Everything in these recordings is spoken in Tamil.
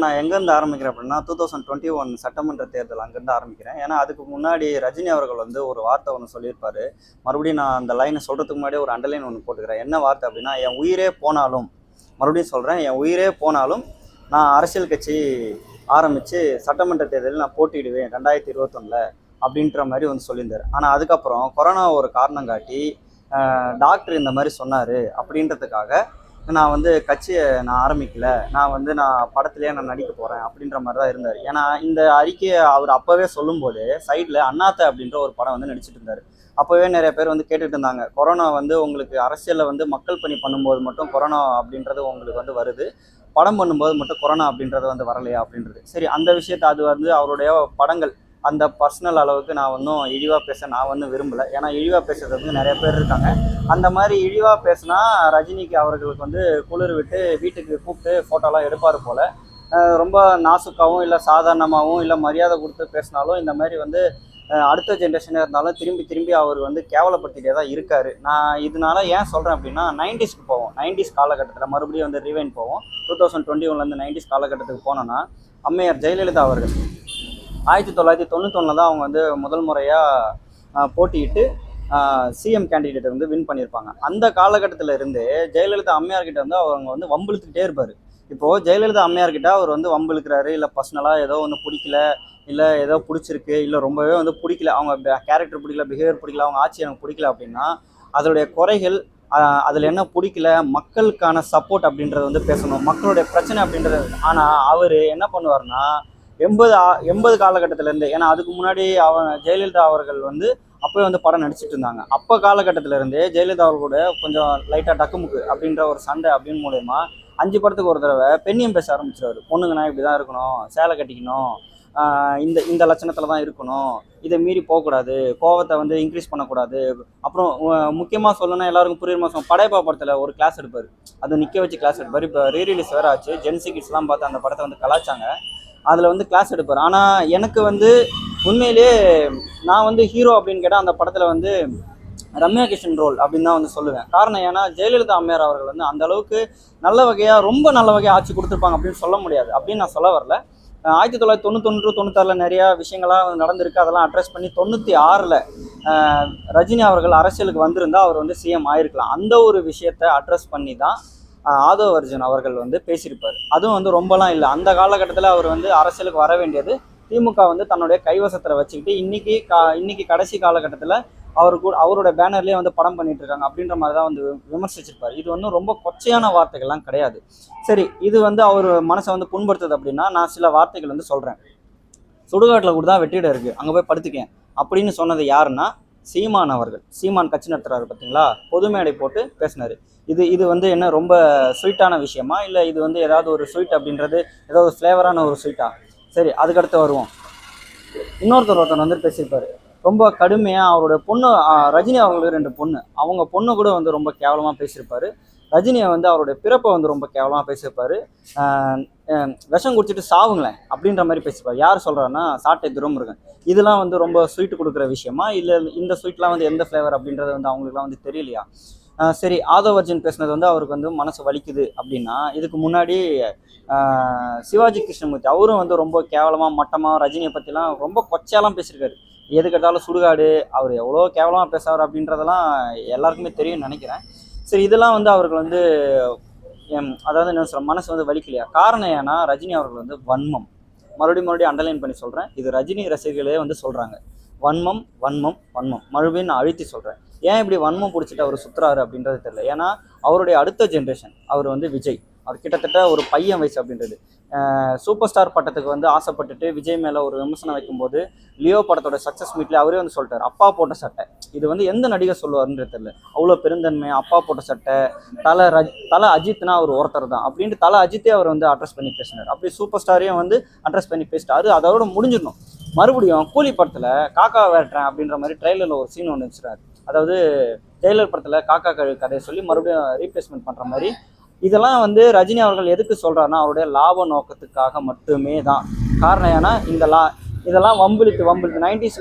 நான் எங்கேருந்து ஆரம்பிக்கிறேன் அப்படின்னா 2021 சட்டமன்ற தேர்தல் அங்கேருந்து ஆரம்பிக்கிறேன். ஏன்னா அதுக்கு முன்னாடி ரஜினி அவர்கள் வந்து ஒரு வார்த்தை ஒன்று சொல்லியிருப்பாரு. மறுபடியும் நான் அந்த லைனை சொல்கிறதுக்கு முன்னாடியே ஒரு அண்டர்லைன் ஒன்று போட்டுக்கிறேன். என்ன வார்த்தை அப்படின்னா, என் உயிரே போனாலும், மறுபடியும் சொல்கிறேன், என் உயிரே போனாலும் நான் அரசியல் கட்சி ஆரம்பித்து சட்டமன்ற தேர்தலில் நான் போட்டியிடுவேன் 2021 அப்படின்ற மாதிரி வந்து சொல்லியிருந்தார். ஆனால் அதுக்கப்புறம் கொரோனா ஒரு காரணம் காட்டி டாக்டர் இந்த மாதிரி சொன்னார் அப்படின்றதுக்காக நான் வந்து கட்சியை நான் ஆரம்பிக்கல, நான் படத்துலேயே நான் நடிக்க போகிறேன் அப்படின்ற மாதிரி தான் இருந்தார். ஏன்னா இந்த அறிக்கையை அவர் அப்போவே சொல்லும்போது சைடில் அண்ணாத்த அப்படின்ற ஒரு படம் வந்து நடிச்சிட்டு இருந்தார். அப்போவே நிறைய பேர் வந்து கேட்டுட்டு இருந்தாங்க, கொரோனா வந்து உங்களுக்கு அரசியலில் வந்து மக்கள் பணி பண்ணும்போது மட்டும் கொரோனா அப்படின்றது உங்களுக்கு வந்து வருது, படம் பண்ணும்போது மட்டும் கொரோனா அப்படின்றது வந்து வரலையா அப்படின்றது. சரி, அந்த விஷயத்தை அது வந்து அவருடைய படங்கள் அந்த பர்சனல் அளவுக்கு நான் ஒன்றும் இழிவாக பேச நான் வந்து விரும்பலை. ஏன்னா இழிவாக பேசுறது வந்து நிறைய பேர் இருக்காங்க. அந்த மாதிரி இழிவாக பேசினா ரஜினிக்கு அவர்களுக்கு வந்து குளிர் விட்டு வீட்டுக்கு கூப்பிட்டு ஃபோட்டோலாம் எடுப்பார் போல். ரொம்ப நாசுக்காகவும் இல்லை சாதாரணமாகவும் இல்லை மரியாதை கொடுத்து பேசினாலும் இந்த மாதிரி வந்து அடுத்த ஜென்ரேஷனாக இருந்தாலும் திரும்பி திரும்பி அவர் வந்து கேவலப்படுத்திகிட்டே தான் இருக்கார். நான் இதனால ஏன் சொல்கிறேன் அப்படின்னா, 90ஸ்க்கு போவோம். 90s காலகட்டத்தில் மறுபடியும் வந்து ரிவைன் போவோம். 2021 90s காலகட்டத்துக்கு போனோன்னா, அம்மையார் ஜெயலலிதா அவர்கள் 1991 தான் அவங்க வந்து முதல் முறையாக போட்டியிட்டு சிஎம் கேண்டிடேட் வந்து வின் பண்ணியிருப்பாங்க. அந்த காலகட்டத்தில் இருந்து ஜெயலலிதா அம்மையார்கிட்ட வந்து அவங்க வந்து வம்பிழுத்துக்கிட்டே இருப்பார். இப்போது ஜெயலலிதா அம்மையார்கிட்ட அவர் வந்து வம்பிழுக்கிறாரு, இல்லை பர்சனலாக ஏதோ ஒன்று பிடிக்கல, இல்லை ஏதோ பிடிச்சிருக்கு, இல்லை ரொம்பவே வந்து பிடிக்கல, அவங்க கேரக்டர் பிடிக்கல, பிஹேவியர் பிடிக்கல, அவங்க ஆட்சி எனக்கு பிடிக்கல அப்படின்னா அதோடைய குறைகள், அதில் என்ன பிடிக்கல, மக்களுக்கான சப்போர்ட் அப்படின்றத வந்து பேசணும், மக்களுடைய பிரச்சனை அப்படின்றது. ஆனால் அவர் என்ன பண்ணுவார்னா 80 காலகட்டத்திலேருந்து, ஏன்னா அதுக்கு முன்னாடி ஜெயலலிதா அவர்கள் வந்து அப்போயே வந்து படம் நடிச்சிட்டு இருந்தாங்க. அப்போ காலகட்டத்திலேருந்தே ஜெயலலிதா அவர்களோட கொஞ்சம் லைட்டாக டக்குமுக்கு அப்படின்ற ஒரு சண்டை அப்படின்னு மூலயமா 5 படத்துக்கு ஒரு தடவை பெண்ணியம் பேச ஆரம்பிச்சிருவாரு. பொண்ணுங்கன்னா இப்படி தான் இருக்கணும், சேலை கட்டிக்கணும், இந்த இந்த லட்சணத்தில் தான் இருக்கணும், இதை மீறி போகக்கூடாது, கோவத்தை வந்து இன்க்ரீஸ் பண்ணக்கூடாது. அப்புறம் முக்கியமாக சொல்லணும்னா எல்லாருக்கும் புரியுற மாதம் படையப்பா படத்தில் ஒரு கிளாஸ் எடுப்பார். அது நிற்க வச்சு கிளாஸ் எடுப்பார். இப்போ ரீரிலீஸ் வேறு ஆச்சு, ஜென்சி கிட்ஸ்லாம் பார்த்து அந்த படத்தை வந்து கலாச்சாங்க. அதில் வந்து கிளாஸ் எடுப்பார். ஆனால் எனக்கு வந்து உண்மையிலே நான் வந்து ஹீரோ அப்படின்னு கேட்டால் அந்த படத்தில் வந்து ரம்யா கிருஷ்ணன் ரோல் அப்படின்னு தான் வந்து சொல்லுவேன். காரணம் ஏன்னா ஜெயலலிதா அம்மையார் அவர்கள் வந்து அந்த அளவுக்கு நல்ல வகையாக, ரொம்ப நல்ல வகையாக ஆட்சி கொடுத்துருப்பாங்க அப்படின்னு சொல்ல முடியாது. அப்படின்னு நான் சொல்ல வரல. 1991 96 நிறையா விஷயங்களாக நடந்திருக்கு. அதெல்லாம் அட்ரஸ் பண்ணி 96 ரஜினி அவர்கள் அரசியலுக்கு வந்திருந்தால் அவர் வந்து சிஎம் ஆயிருக்கலாம். அந்த ஒரு விஷயத்தை அட்ரஸ் பண்ணி தான் ஆதவ அர்ஜுன் அவர்கள் வந்து பேசியிருப்பார். அதுவும் வந்து ரொம்பலாம் இல்லை. அந்த காலகட்டத்தில் அவர் வந்து அரசியலுக்கு வர வேண்டியது திமுக வந்து தன்னுடைய கைவசத்தில் வச்சுக்கிட்டு இன்னைக்கு கடைசி காலகட்டத்தில் அவரோட பேனர்லேயே வந்து படம் பண்ணிட்டு இருக்காங்க அப்படின்ற மாதிரி தான் வந்து விமர்சிச்சிருப்பார். இது வந்து ரொம்ப கொச்சையான வார்த்தைகள்லாம் கிடையாது. சரி, இது வந்து அவர் மனசை வந்து புண்படுத்துது அப்படின்னா நான் சில வார்த்தைகள் வந்து சொல்கிறேன். சுடுகாட்டில் கூட தான் வெற்றிட இருக்குது, அங்கே போய் படுத்துக்கேன் அப்படின்னு சொன்னது யாருன்னா சீமான் அவர்கள். சீமான் கட்சி நடத்துறாரு பார்த்தீங்களா, பொது மேடை போட்டு பேசினார். இது வந்து என்ன ரொம்ப ஸ்வீட்டான விஷயமா, இல்லை இது வந்து ஏதாவது ஒரு ஸ்வீட் அப்படின்றது ஏதாவது ஃப்ளேவரான ஒரு ஸ்வீட்டா? சரி, அதுக்கடுத்து வருவோம். ஒருத்தர் வந்து பேசியிருப்பார் ரொம்ப கடுமையாக. அவருடைய பொண்ணு, ரஜினி அவங்களுக்கு 2 பொண்ணு, அவங்க பொண்ணு கூட வந்து ரொம்ப கேவலமாக பேசியிருப்பார். ரஜினியை வந்து அவருடைய பிறப்பை வந்து ரொம்ப கேவலமாக பேசியிருப்பார். விஷம் குடிச்சிட்டு சாவுங்களேன் அப்படின்ற மாதிரி பேசியிருப்பார். யார் சொல்கிறாருன்னா சாட்டை துரைமுருகன். இதெல்லாம் வந்து ரொம்ப ஸ்வீட் கொடுக்குற விஷயமா, இல்லை இந்த ஸ்வீட்லாம் வந்து எந்த ஃப்ளேவர் அப்படின்றது வந்து அவங்களுக்குலாம் வந்து தெரியலையா? சரி, ஆதவ அர்ஜுன் பேசுனது வந்து அவருக்கு வந்து மனசு வலிக்குது அப்படின்னா, இதுக்கு முன்னாடி சிவாஜி கிருஷ்ணமூர்த்தி அவரும் வந்து ரொம்ப கேவலமாக மட்டமாக ரஜினியை பற்றிலாம் ரொம்ப கொச்சையெல்லாம் பேசியிருக்காரு. எதுக்கெடுத்தாலும் சுடுகாடு, அவர் எவ்வளோ கேவலமாக பேசுவார் அப்படின்றதெல்லாம் எல்லாருக்குமே தெரியும்னு நினைக்கிறேன். சரி, இதெல்லாம் வந்து அவர்கள் வந்து அதாவது என்ன சொல்ற மனசு வந்து வலிக்கலையா? காரணம் ஏன்னா ரஜினி அவர்கள் வந்து வன்மம். மறுபடியும் அண்டர்லைன் பண்ணி சொல்கிறேன், இது ரஜினி ரசிகர்களே வந்து சொல்கிறாங்க, வன்மம் வன்மம் வன்மம். மறுபடியும் நான் அழுத்தி சொல்கிறேன். ஏன் இப்படி வன்மம் பிடிச்சிட்டு அவர் சுற்றுறாரு அப்படின்றது தெரியல. ஏன்னா அவருடைய அடுத்த ஜென்ரேஷன் அவர் வந்து விஜய். அவர் கிட்டத்தட்ட ஒரு பையன் வயசு அப்படின்றது. சூப்பர் ஸ்டார் பட்டத்துக்கு வந்து ஆசைப்பட்டுட்டு விஜய் மேலே ஒரு விமர்சனம் வைக்கும்போது லியோ படத்தோட சக்ஸஸ் மீட்லேயே அவரே வந்து சொல்லிட்டார், அப்பா போட்ட சட்டை. இது வந்து எந்த நடிகர் சொல்லுவாருன்றது தெரியல. அவ்வளோ பெருந்தன்மை, அப்பா போட்ட சட்டை, தலை அஜித்னா அவர் ஒருத்தர் தான் அப்படின்ட்டு தலை அஜித்தே அவர் வந்து அட்ரஸ் பண்ணி பேசினார். அப்படி சூப்பர் ஸ்டாரையும் வந்து அட்ரஸ் பண்ணி பேசிட்டாரு. அதோட முடிஞ்சிடணும். மறுபடியும் கூலி படத்தில் காக்கா வேட்டுறேன் அப்படின்ற மாதிரி ட்ரெய்லரில் ஒரு சீன் ஒன்று வச்சுறாரு. அதாவது ஜெயிலர் படத்தில் காக்கா கதையை சொல்லி மறுபடியும் ரீப்ளேஸ்மெண்ட் பண்ணுற மாதிரி. இதெல்லாம் வந்து ரஜினி அவர்கள் எதுக்கு சொல்கிறாருன்னா அவருடைய லாப நோக்கத்துக்காக மட்டுமே தான். காரணம் ஏன்னா இதெல்லாம் வம்பிழுத்து 90s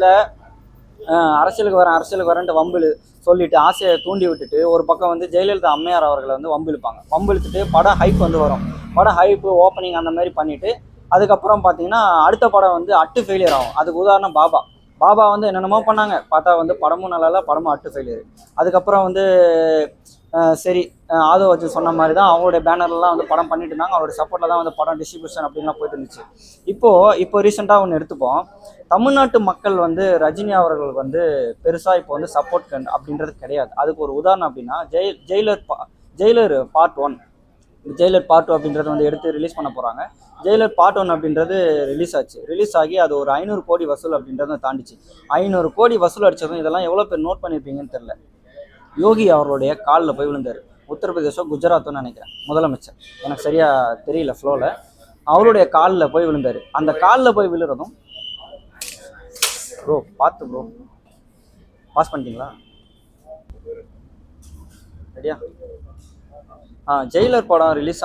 அரசியலுக்கு வரேன்ட்டு வம்பிழு சொல்லிட்டு ஆசையை தூண்டி விட்டுட்டு ஒரு பக்கம் வந்து ஜெயலலிதா அம்மையார் அவர்களை வந்து வம்பிழுப்பாங்க. வம்பிழுத்துட்டு படம் ஹைப் வந்து வரும். படம் ஹைப்பு ஓப்பனிங் அந்த மாதிரி பண்ணிட்டு அதுக்கப்புறம் பார்த்தீங்கன்னா அடுத்த படம் வந்து அட்டு ஃபெயிலியர் ஆகும். அதுக்கு உதாரணம் பாபா. பாபா வந்து என்னென்னமோ பண்ணாங்க, பார்த்தா வந்து படமும் நல்லா இல்லை, படமும் அட்டு ஃபெயிலியர். அதுக்கப்புறம் வந்து சரி ஆதோ வச்சு சொன்ன மாதிரி தான் அவங்களுடைய பேனர்லாம் வந்து படம் பண்ணிட்டு இருந்தாங்க. அவருடைய சப்போர்ட்டில் தான் வந்து படம் டிஸ்ட்ரிபியூஷன் அப்படின்லாம் போயிட்டு இருந்துச்சு. இப்போ ரீசெண்டாக ஒன்று எடுத்துப்போம். தமிழ்நாட்டு மக்கள் வந்து ரஜினி அவர்கள் வந்து பெருசாக இப்போ வந்து சப்போர்ட் அப்படின்றது கிடையாது. அதுக்கு ஒரு உதாரணம் அப்படின்னா ஜெயிலர் பார்ட் 1 ஜெயிலர் பார்ட் 2 அப்படின்றது வந்து எடுத்து ரிலீஸ் பண்ண போகிறாங்க. ஜெயிலர் பார்ட் 1 அப்படின்றது ரிலீஸ் ஆகி அது ஒரு 500 கோடி வசூல் அப்படின்றத தாண்டிச்சு. 500 கோடி வசூல் அடிச்சதும் இதெல்லாம் எவ்வளோ பேர் நோட் பண்ணியிருப்பீங்கன்னு தெரில. யோகி அவருடைய காலில் போய் விழுந்தார். உத்தரப்பிரதேசோ குஜராத்தோன்னு நினைக்கிறேன், முதலமைச்சர், எனக்கு சரியா தெரியல ஃப்ளோவில். அவருடைய காலில் போய் விழுந்தார். அந்த காலில் போய் விழுறதும் ப்ரோ பார்த்து ப்ரோ பாஸ் பண்ணிட்டீங்களா? ரெடியா? ஜெயிலர் படம் ரிலீஸ்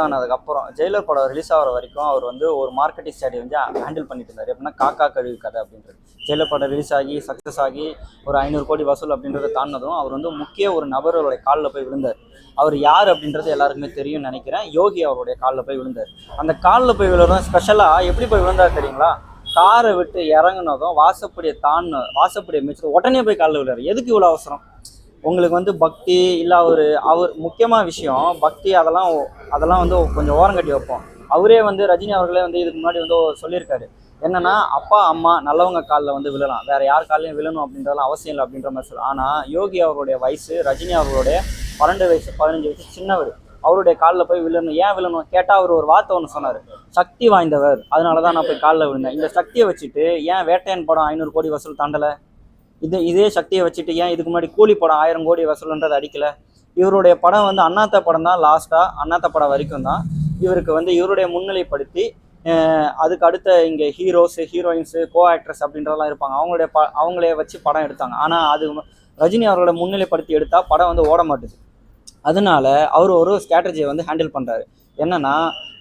ஆகிற வரைக்கும் அவர் வந்து ஒரு மார்க்கெட்டிங் ஸ்ட்ராட்டஜி வந்து ஹேண்டில் பண்ணிட்டு இருந்தார். எப்படின்னா காக்கா கழிவு கதை அப்படின்றது. ஜெயிலர் படம் ரிலீஸ் ஆகி சக்ஸஸ் ஆகி ஒரு 500 கோடி வசூல் அப்படின்றத தாண்டினதும் அவர் வந்து முக்கிய ஒரு நபர்களுடைய காலில் போய் விழுந்தார். அவர் யார் அப்படின்றது எல்லாருக்குமே தெரியும்னு நினைக்கிறேன். யோகி அவருடைய காலில் போய் விழுந்தார். அந்த காலில் போய் விழுறதும் ஸ்பெஷலாக எப்படி போய் விழுந்தார் தெரியுங்களா? காரை விட்டு இறங்குனதும் வாசப்படியை மிச்சம் உடனே போய் காலில் விழுறாரு. எதுக்கு இவ்வளோ அவசரம்? உங்களுக்கு வந்து பக்தி இல்லை, அவர் முக்கியமான விஷயம் பக்தி, அதெல்லாம் வந்து கொஞ்சம் ஓரம் கட்டி வைப்போம். அவரே வந்து ரஜினி அவர்களே வந்து இதுக்கு முன்னாடி வந்து சொல்லியிருக்காரு, என்னன்னா அப்பா அம்மா நல்லவங்க காலில் வந்து விழலாம், வேற யார் காலையும் விழணும் அப்படின்றதெல்லாம் அவசியம் இல்லை அப்படின்ற மாதிரி சொல்லலாம். ஆனால் யோகி அவருடைய வயசு ரஜினி அவர்களுடைய 12 வயசு 15 வயசு சின்னவர். அவருடைய காலில் போய் விழணும். ஏன் விழணும் கேட்டால் அவர் ஒரு வார்த்தை ஒன்று சொன்னார், சக்தி வாய்ந்தவர், அதனால தான் நான் போய் காலில் விழுந்தேன். இந்த சக்தியை வச்சுட்டு ஏன் வேட்டையன் படம் 500 கோடி வசூல் தாண்டலை? இதே சக்தியை வச்சுட்டு ஏன் இதுக்கு முன்னாடி கூலி படம் 1000 கோடி வசூல்ன்றது அடிக்கல? இவருடைய படம் வந்து அண்ணாத்த படம் தான் லாஸ்ட்டாக, அண்ணாத்த படம் வரைக்கும் தான் இவருக்கு வந்து இவருடைய முன்னிலைப்படுத்தி அதுக்கு அடுத்த இங்கே ஹீரோயின்ஸு கோ ஆக்ட்ரஸ் அப்படின்றதெல்லாம் இருப்பாங்க, அவங்களே வச்சு படம் எடுத்தாங்க. ஆனால் அது ரஜினி அவர்களை முன்னிலைப்படுத்தி எடுத்தால் படம் வந்து ஓட மாட்டுது. அதனால அவர் ஒரு ஸ்ட்ராட்டஜியை வந்து ஹேண்டில் பண்ணுறாரு. என்னன்னா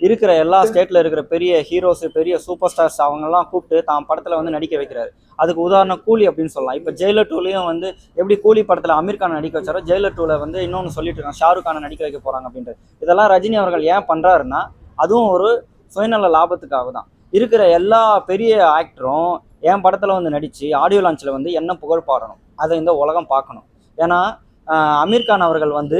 இருக்கிற எல்லா ஸ்டேட்டில் இருக்கிற பெரிய ஹீரோஸு பெரிய சூப்பர் ஸ்டார்ஸ் அவங்கெல்லாம் கூப்பிட்டு தான் படத்தில் வந்து நடிக்க வைக்கிறாரு. அதுக்கு உதாரணம் கூலி அப்படின்னு சொல்லலாம். இப்போ ஜெயிலர் 2லையும் வந்து எப்படி கூலி படத்தில் அமீர் கானை நடிக்க வச்சாரோ, ஜெயிலர் 2ல் வந்து இன்னொன்று சொல்லிட்டு இருக்காங்க, ஷாருக் கானை நடிக்க வைக்க போகிறாங்க அப்படின்றது. இதெல்லாம் ரஜினி அவர்கள் ஏன் பண்ணுறாருன்னா அதுவும் ஒரு சுயநல லாபத்துக்காக தான். இருக்கிற எல்லா பெரிய ஆக்டரும் என் படத்தில் வந்து நடித்து ஆடியோ லான்ச்சில் வந்து என்ன புகழ் பாடணும், அதை இந்த உலகம் பார்க்கணும். ஏன்னா அமீர் கான் அவர்கள் வந்து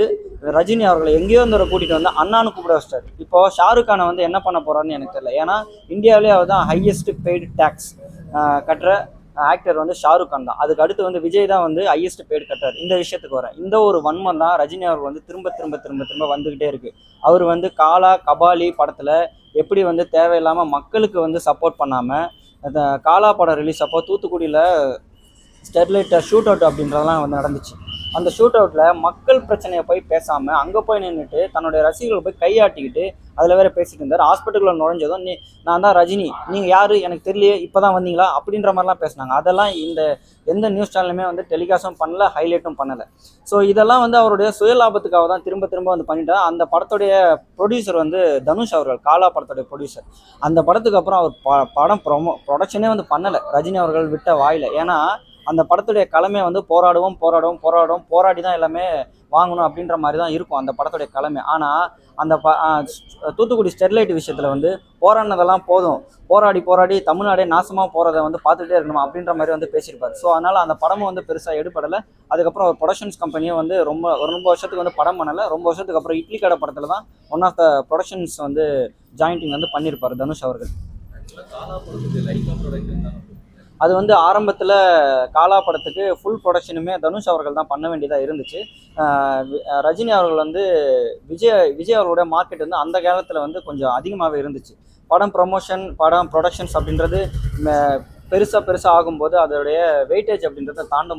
ரஜினி அவர்களை எங்கேயோ வந்து கூட்டிகிட்டு வந்து அண்ணான்னு கூப்பிட வச்சிட்டாரு. இப்போ ஷாருக் கானை வந்து என்ன பண்ண போகிறாருன்னு எனக்கு தெரியல. ஏன்னா இந்தியாவிலே அவர் தான் ஹையஸ்ட் பெய்டு டேக்ஸ் கட்டுற ஆக்டர் வந்து ஷாருக் கான் தான். அதுக்கு அடுத்து வந்து விஜய் தான் வந்து ஹையஸ்ட் பெய்டு கட்டுறாரு. இந்த விஷயத்துக்கு வரேன். இந்த ஒரு வன்மம் தான் ரஜினி அவர்கள் வந்து திரும்ப வந்துக்கிட்டே இருக்குது. அவர் வந்து கபாலி படத்தில் எப்படி வந்து தேவையில்லாமல் மக்களுக்கு வந்து சப்போர்ட் பண்ணாமல், அந்த காலா படம் ரிலீஸ் அப்போ தூத்துக்குடியில் ஸ்டெர்லைட்டை ஷூட் அவுட் அப்படின்றதெல்லாம் வந்து நடந்துச்சு. அந்த ஷூட் அவுட்டில் மக்கள் பிரச்சனையை போய் பேசாமல் அங்கே போய் நின்றுட்டு தன்னுடைய ரசிகர்களை போய் கையாட்டிக்கிட்டு அதில் வேறு பேசிட்டு இருந்தார். ஹாஸ்பிட்டலில் நுழைஞ்சதும் நான் தான் ரஜினி, நீங்கள் யார் எனக்கு தெரியலையே, இப்போ தான் வந்தீங்களா அப்படின்ற மாதிரிலாம் பேசினாங்க. அதெல்லாம் எந்த நியூஸ் சேனலுமே வந்து டெலிகாஸ்டும் பண்ணல, ஹைலைட்டும் பண்ணலை. ஸோ இதெல்லாம் வந்து அவருடைய சுயலாபத்துக்காக தான் திரும்ப வந்து பண்ணிட்டார். அந்த படத்துடைய ப்ரொடியூசர் வந்து தனுஷ் அவர்கள், காலா படத்துடைய ப்ரொடியூசர். அந்த படத்துக்கு அப்புறம் அவர் படம் ப்ரொடக்ஷனே வந்து பண்ணலை ரஜினி அவர்கள் விட்ட வாயில். ஏன்னா அந்த படத்துடைய கலமே வந்து போராடி தான் எல்லாமே வாங்கணும் அப்படின்ற மாதிரி தான் இருக்கும் அந்த படத்துடைய கலமை. ஆனால் அந்த தூத்துக்குடி ஸ்டெர்லைட் விஷயத்தில் வந்து போராடினதெல்லாம் போதும், போராடி தமிழ்நாடே நாசமாக போகிறத வந்து பார்த்துட்டே இருக்கணும் அப்படின்ற மாதிரி வந்து பேசியிருப்பார். ஸோ அதனால் அந்த படமும் வந்து பெருசாக எடுப்படலை. அதுக்கப்புறம் ஒரு ப்ரொடக்ஷன்ஸ் கம்பெனியும் வந்து ரொம்ப வருஷத்துக்கு வந்து படம் பண்ணலை. ரொம்ப வருஷத்துக்கு அப்புறம் இட்லி கடை படத்தில் தான் ஒன் ஆஃப் த ப்ரொடக்ஷன்ஸ் வந்து ஜாயிண்டிங் வந்து பண்ணியிருப்பார் தனுஷ் அவர்கள். அது வந்து ஆரம்பத்தில் காலா படத்துக்கு ஃபுல் ப்ரொடக்ஷனுமே தனுஷ் அவர்கள் தான் பண்ண வேண்டியதாக இருந்துச்சு. ரஜினி அவர்கள் வந்து விஜய் அவர்களுடைய மார்க்கெட் வந்து அந்த காலத்தில் வந்து கொஞ்சம் அதிகமாகவே இருந்துச்சு. படம் ப்ரொடக்ஷன்ஸ் அப்படின்றது பெருசாக ஆகும்போது அதோடைய வெயிட்டேஜ் அப்படின்றத தாங்க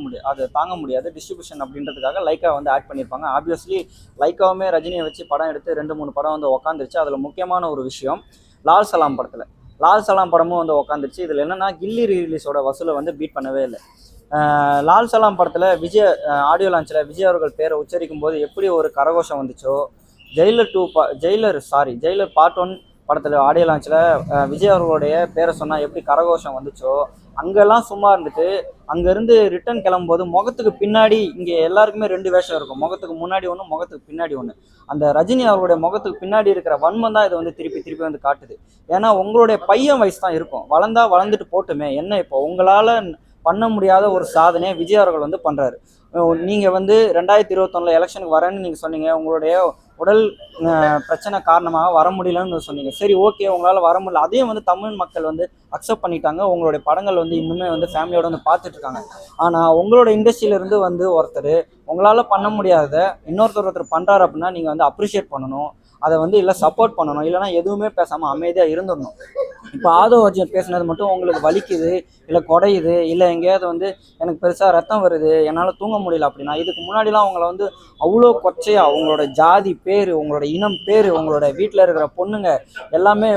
முடியாது. டிஸ்ட்ரிபியூஷன் அப்படின்றதுக்காக லைக்கா வந்து ஆட் பண்ணியிருப்பாங்க. ஆப்வியஸ்லி லைக்காவுமே ரஜினியை வச்சு படம் எடுத்து 2-3 படம் வந்து உக்காந்துருச்சு. அதில் முக்கியமான ஒரு விஷயம் லால் சலாம் படமும் வந்து உக்காந்துருச்சு. இதில் என்னென்னா கில்லி ரிலீஸோட வசூலை வந்து பீட் பண்ணவே இல்லை. லால் சலாம் படத்தில் ஆடியோ லான்ச்சில் விஜய் அவர்கள் பேரை உச்சரிக்கும் போது எப்படி ஒரு கரகோஷம் வந்துச்சோ, ஜெயிலர் பார்ட் 1 படத்தில் ஆடியோ லான்ச்சில் விஜய் அவர்களுடைய பேரை சொன்னால் எப்படி கரகோஷம் வந்துச்சோ, அங்கெல்லாம் சும்மா இருந்துட்டு அங்கேருந்து ரிட்டர்ன் கிளம்பும்போது முகத்துக்கு பின்னாடி இங்கே எல்லாருக்குமே 2 வேஷம் இருக்கும். முகத்துக்கு முன்னாடி ஒன்று, முகத்துக்கு பின்னாடி ஒன்று. அந்த ரஜினி அவர்களுடைய முகத்துக்கு பின்னாடி இருக்கிற வன்மம் தான் இதை வந்து திருப்பி திருப்பி வந்து காட்டுது. ஏன்னா உங்களுடைய பையன் வயசு தான் இருக்கும், வளர்ந்தா வளர்ந்துட்டு போட்டுமே, என்ன இப்போ உங்களால் பண்ண முடியாத ஒரு சாதனையை விஜய் அவர்கள் வந்து பண்ணுறாரு. நீங்கள் வந்து 2021 எலெக்ஷனுக்கு வரேன்னு நீங்கள் சொன்னீங்க, உங்களுடைய உடல் பிரச்சனை காரணமாக வர முடியலன்னு சொன்னீங்க. சரி, ஓகே, உங்களால் வர முடியல, அதையும் வந்து தமிழ் மக்கள் வந்து அக்செப்ட் பண்ணிட்டாங்க. உங்களுடைய படங்கள் வந்து இன்னுமே வந்து ஃபேமிலியோட வந்து பார்த்துட்டு இருக்காங்க. ஆனால் உங்களோட இண்டஸ்ட்ரியிலேருந்து வந்து ஒருத்தர் உங்களால் பண்ண முடியாத ஒருத்தர் பண்ணுறாரு அப்படின்னா நீங்கள் வந்து அப்ரிஷியேட் பண்ணணும், அதை வந்து இல்லை சப்போர்ட் பண்ணணும், இல்லைனா எதுவுமே பேசாமல் அமைதியாக இருந்துடணும். இப்போ ஆதவ் அர்ஜுன் பேசுனது மட்டும் உங்களுக்கு வலிக்குது, இல்லை குடையுது, இல்லை எங்கேயாவது வந்து எனக்கு பெருசாக ரத்தம் வருது, என்னால் தூங்க முடியல அப்படின்னா, இதுக்கு முன்னாடிலாம் அவங்கள வந்து அவ்வளோ கொச்சையாக உங்களோட ஜாதி பேர், உங்களோட இனம் பேர், உங்களோட வீட்டில் இருக்கிற பொண்ணுங்க எல்லாமே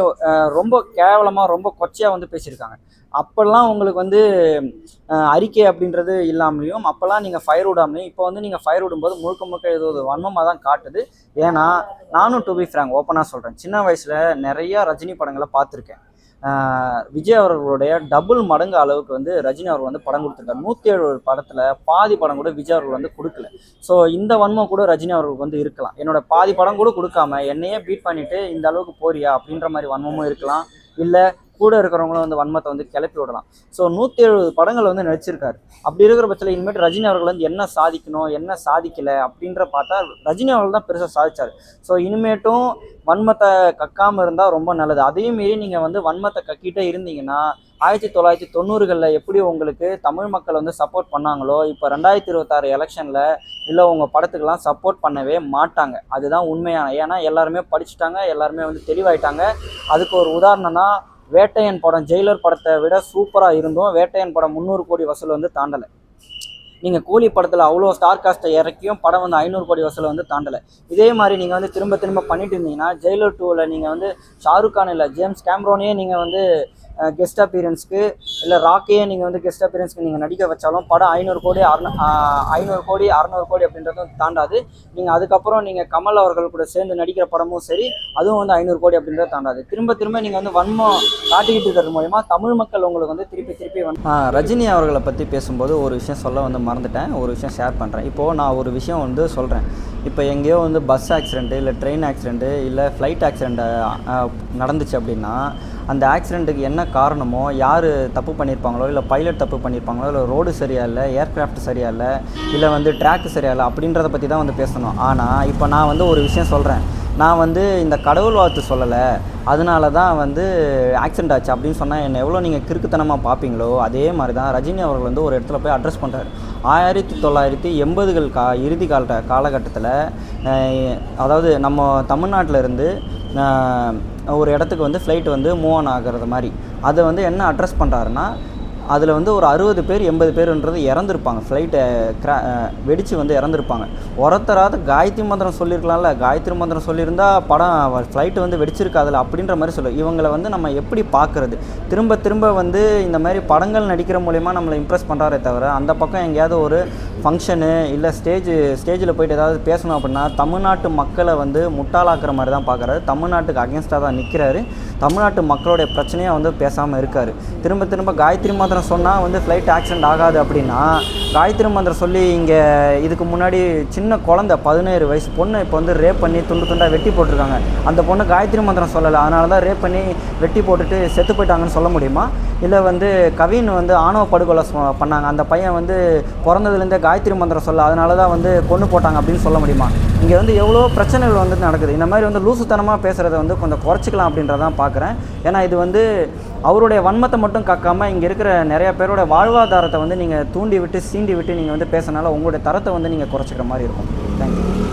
ரொம்ப கேவலமாக ரொம்ப கொச்சையாக வந்து பேசியிருக்காங்க. அப்போல்லாம் உங்களுக்கு வந்து அறிக்கை அப்படின்றது இல்லாமலையும், அப்போல்லாம் நீங்கள் ஃபயர் விடாமலையும், இப்போ வந்து நீங்கள் ஃபயர் விடும்போது முழுக்க முழுக்க ஏதோ ஒரு வன்மமாக தான் காட்டுது. ஏன்னா நானும் டு பி ஃப்ராங்க் ஓப்பனாக சொல்கிறேன், சின்ன வயசில் நிறையா ரஜினி படங்களை பார்த்துருக்கேன். விஜய் அவர்களுடைய டபுள் மடங்கு அளவுக்கு வந்து ரஜினி அவர்கள் வந்து படம் கொடுத்துருக்காரு. 170 படத்தில் பாதி படம் கூட விஜய் அவர்கள் வந்து கொடுக்கல. ஸோ இந்த வன்மம் கூட ரஜினி அவர்களுக்கு வந்து இருக்கலாம். என்னோட பாதி படம் கூட கொடுக்காம என்னையே பீட் பண்ணிவிட்டு இந்த அளவுக்கு போறியா அப்படின்ற மாதிரி வன்மமும் இருக்கலாம். இல்லை கூட இருக்கிறவங்களும் வந்து வன்மத்தை வந்து கிளப்பி விடலாம். ஸோ 170 படங்கள் வந்து நடிச்சிருக்காரு. அப்படி இருக்கிற பட்சத்தில் இனிமேட்டு ரஜினி அவர்கள் வந்து என்ன சாதிக்கணும், என்ன சாதிக்கலை அப்படின்ற பார்த்தா ரஜினி அவர்கள் தான் பெருசாக சாதிச்சார். ஸோ இனிமேட்டும் வன்மத்தை கக்காமல் இருந்தால் ரொம்ப நல்லது. அதையும் மீறி நீங்கள் வந்து வன்மத்தை கக்கிட்டே இருந்தீங்கன்னா 1990களில் எப்படி உங்களுக்கு தமிழ் மக்கள் வந்து சப்போர்ட் பண்ணாங்களோ, இப்போ 2026 எலெக்ஷனில் இல்லை உங்கள் படத்துக்கெல்லாம் சப்போர்ட் பண்ணவே மாட்டாங்க. அதுதான் உண்மையான. ஏன்னா எல்லாருமே படிச்சுட்டாங்க, எல்லாருமே வந்து தெளிவாயிட்டாங்க. அதுக்கு ஒரு உதாரணம்னா வேட்டையன் படம் ஜெயிலர் படத்தை விட சூப்பராக இருந்தும் வேட்டையன் படம் 300 கோடி வசூல் வந்து தாண்டலை. நீங்கள் கூலி படத்தில் அவ்வளோ ஸ்டார் காஸ்ட்டை இறக்கியும் படம் வந்து 500 கோடி வசூலை வந்து தாண்டலை. இதே மாதிரி நீங்கள் வந்து திரும்ப திரும்ப பண்ணிட்டு இருந்தீங்கன்னா ஜெயிலர் 2ல் நீங்கள் வந்து ஷாருக் கான் இல்லை ஜேம்ஸ் கேம்ரோனையே நீங்கள் வந்து கெஸ்ட் அப்பீரன்ஸ்க்கு, இல்லை ராக்கையே நீங்கள் வந்து கெஸ்ட் அப்பீரன்ஸ்க்கு நீங்கள் நடிக்க வச்சாலும் படம் 500 கோடி 600 கோடி அப்படின்றதும் தாண்டாது. நீங்கள் அதுக்கப்புறம் நீங்கள் கமல் அவர்கள் கூட சேர்ந்து நடிக்கிற படமும் சரி, அதுவும் வந்து 500 கோடி அப்படின்றத தாண்டாது. திரும்ப திரும்ப நீங்கள் வந்து வன்மம் காட்டிக்கிட்டு இருக்கிறது மூலமா தமிழ் மக்கள் உங்களுக்கு வந்து திருப்பி ரஜினி அவர்களை பற்றி பேசும்போது ஒரு விஷயம் சொல்ல வந்து மறந்துட்டேன், ஒரு விஷயம் ஷேர் பண்ணுறேன். இப்போது நான் ஒரு விஷயம் வந்து சொல்கிறேன். இப்போ எங்கேயோ வந்து பஸ் ஆக்சிடெண்ட்டு, இல்லை ட்ரெயின் ஆக்சிடெண்ட்டு, இல்லை ஃப்ளைட் ஆக்சிடெண்ட்டு நடந்துச்சு அப்படின்னா அந்த ஆக்சிடெண்ட்டுக்கு என்ன காரணமோ, யார் தப்பு பண்ணியிருப்பாங்களோ, இல்லை பைலட் தப்பு பண்ணியிருப்பாங்களோ, இல்லை ரோடு சரியா இல்லை, ஏர்க்ராஃப்ட் சரியா இல்லை, இல்லை வந்து ட்ராக்கு சரியா இல்லை அப்படின்றத பற்றி தான் வந்து பேசணும். ஆனால் இப்போ நான் வந்து ஒரு விஷயம் சொல்கிறேன், நான் வந்து இந்த கடவுள் வாழ்த்து சொல்லலை, அதனால தான் வந்து ஆக்சிடெண்ட் ஆச்சு அப்படின்னு சொன்னால் என்னை எவ்வளோ நீங்கள் கிறுக்குத்தனமாக பார்ப்பீங்களோ, அதே மாதிரி தான் ரஜினி அவர்கள் வந்து ஒரு இடத்துல போய் அட்ரஸ் பண்ணுறாரு. 1980கள் இறுதி காலகட்டத்தில், அதாவது நம்ம தமிழ்நாட்டில் இருந்து ஒரு இடத்துக்கு வந்து ஃப்ளைட் வந்து மூவ் ஆன் ஆகிறது மாதிரி, அதை வந்து என்ன அட்ரஸ் பண்ணுறாருன்னா, அதில் வந்து ஒரு 60 பேர் 80 பேருன்றது இறந்துருப்பாங்க, ஃப்ளைட்டை வெடித்து வந்து இறந்துருப்பாங்க. ஒருத்தராவது காயத்ரி மந்திரம் சொல்லியிருக்கலாம்ல, காயத்ரி மந்திரம் சொல்லியிருந்தால் படம் ஃப்ளைட்டு வந்து வெடிச்சிருக்காதுல அப்படின்ற மாதிரி இவங்களை வந்து நம்ம எப்படி பார்க்குறது? திரும்ப திரும்ப வந்து இந்த மாதிரி படங்கள் நடிக்கிற மூலயமா நம்மளை இம்ப்ரெஸ் பண்ணுறாரே தவிர, அந்த பக்கம் எங்கேயாவது ஒரு ஃபங்க்ஷனு இல்லை ஸ்டேஜில் போய்ட்டு ஏதாவது பேசணும் அப்படின்னா தமிழ்நாட்டு மக்களை வந்து முட்டாளாக்குற மாதிரி தான் பார்க்குறாரு. தமிழ்நாட்டுக்கு அகேன்ஸ்டாக தான் நிற்கிறாரு. தமிழ்நாட்டு மக்களுடைய பிரச்சனையை வந்து பேசாமல் இருக்கார். திரும்ப திரும்ப காயத்ரி மந்திரம் சொன்னால் வந்து ஃப்ளைட் ஆக்சிடெண்ட் ஆகாது அப்படின்னா, காயத்ரி மந்திரம் சொல்லி இங்கே இதுக்கு முன்னாடி சின்ன குழந்தை 17 வயசு பொண்ணு இப்போ வந்து ரேப் பண்ணி துண்டு துண்டாக வெட்டி போட்டிருக்காங்க. அந்த பொண்ணு காயத்ரி மந்திரம் சொல்லலை, அதனால தான் ரேப் பண்ணி வெட்டி போட்டுட்டு செத்து போயிட்டாங்கன்னு சொல்ல முடியுமா? இல்லை வந்து கவின் வந்து ஆணவ படுகொலை பண்ணாங்க, அந்த பையன் வந்து பிறந்ததுலேருந்தே காயத்ரி மந்திரம் சொல்ல, அதனால தான் வந்து கொன்று போட்டாங்க அப்படின்னு சொல்ல முடியுமா? இங்கே வந்து எவ்வளோ பிரச்சனைகள் வந்து நடக்குது. இந்த மாதிரி வந்து லூசுத்தனமாக பேசுகிறத வந்து கொஞ்சம் குறைச்சிக்கலாம் அப்படின்றதான் பார்க்குறேன். ஏன்னா இது வந்து அவருடைய வன்மத்தை மட்டும் காக்காமல் இங்கே இருக்கிற நிறையா பேரோட வாழ்வாதாரத்தை வந்து நீங்கள் தூண்டி விட்டு சீண்டி விட்டு நீங்கள் வந்து பேசினால உங்களுடைய தரத்தை வந்து நீங்கள் குறைச்சிக்கிற மாதிரி இருக்கும். தேங்க்யூ.